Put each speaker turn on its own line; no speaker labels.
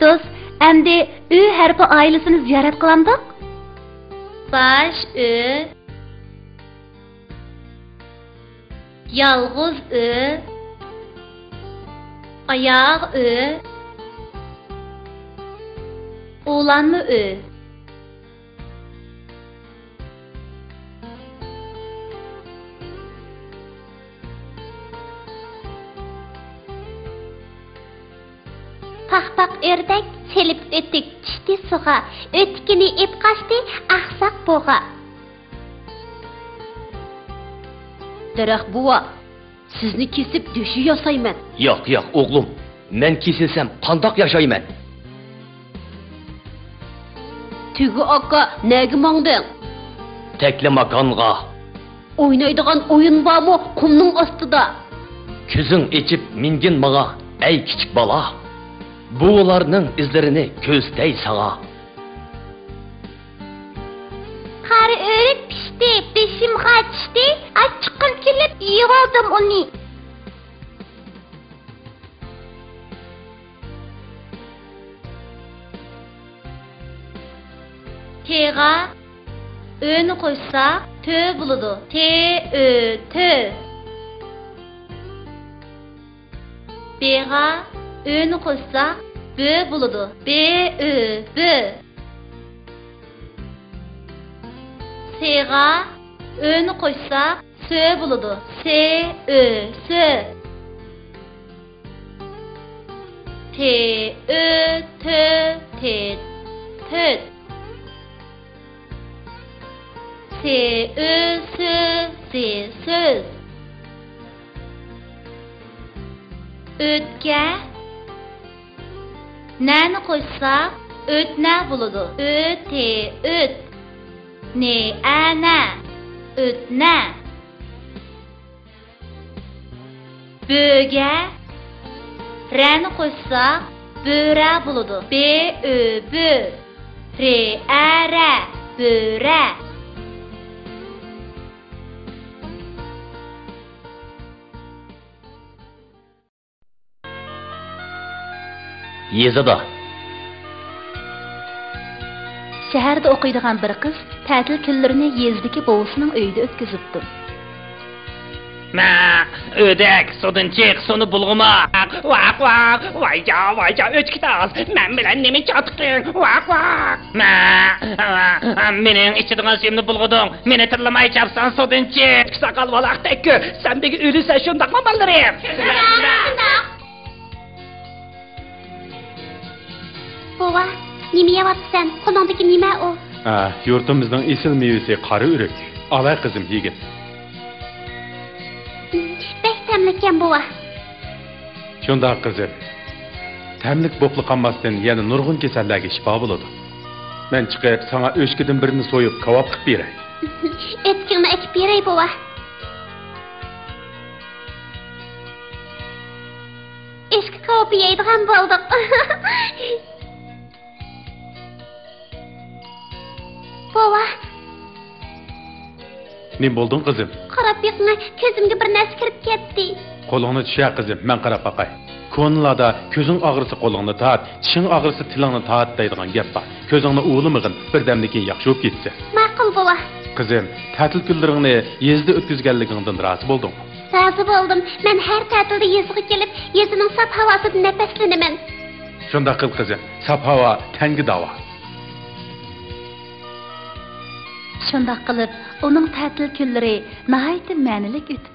do'st, endi ü harfi oilasini ziyorat qilamdik. Baş ü, yalğız ü, ayaq ü, oğlanma ü. Pak ördek selip ötük çişti suğa, ötkini ip kaçtı aksak boğa. Daraxt buva, sizni kesip döşü yasayman.
Yo'q, o'g'lim. Men kesilsam qandoq yashayman?
Tugu aka, nega mangding?
Tekli makonga.
Oynaydigan oyun bormi qumning ostida?
Ko'zing echib mingin maga, ey kichik bola. Bularning izlarini ko'zday sağa.
Qari o'rik pishdi, beshim qachdi, achchiqim kelib yig'ildim uni. Tega ö'ni qo'ysak, tö bo'ladi. T ö tö. Bega ö'ni qo'ysak, bö bo'ladi. B ö bö. Sega ö'ni qo'ysak, sö bo'ladi. S ö sö. T ö tö te töt. S ö sö se söz. Ötke nani qo'ysak, o'tna bo'ladi. Ö te öt. Ne ana o'tna. Böge rani qo'ysak, bo'ra bo'ladi. B ö bö. Re ara bo'ra.
Yezada.
Şəhərdə oxuyduğan bir qız tətil günlərini yezdiki bovusının öyüdə ötküzübdü.
Ma, ödek, sodun çık, sonu bulğuma. Vak vak, vayca, ötkütaz. Men bilen nemi çatıqın, vak vak. Ma, menin içidiğin suyumunu bulğudun. Meni tırlamay çapsan sodun çık. Sakal valaq tekkü, sen begi ölüsen şundak mı ballarım?
Bova, nime yapapsan? Qolundaki nime o?
Yurtimizning esil mevasi qari o'rik. Alay qizim yigit.
Bek tamlikan bova.
Shundoq qizim. Tamlik bo'pli qolmasdan yana nurg'un kasallarga shifo bo'ladi. Men chiqib sana o'shkidan birini so'yib kavob qilib beray.
Etkingni ekib beray bova. Eski kavob yeydigan bo'ldik. Bova.
Ne bo'lding qizim?
Qarab beqni, ko'zimga bir narsa kirib ketdi.
Qo'lingni tusha qizim, men qarab baqay. Ko'nlarda ko'zing og'risa qo'lingni tat, tishing og'risa tilingni tat deydigan gap bor. Ko'zingni o'g'limig'in birdan keyin yaxshi bo'lib ketsa.
Ma'qul bova.
Qizim, ta'til kunlaringni yezda o'tkazganligingdan rozi bo'lding.
Rozi bo'ldim. Men har ta'tilda yezga kelib, yezining saf havosida nafaslanaman.
Shunda qil qizim, saf havo tangi davo.
Shundoq qilib, uning ta'til kunlari nihoyatda ma'nilik o'tib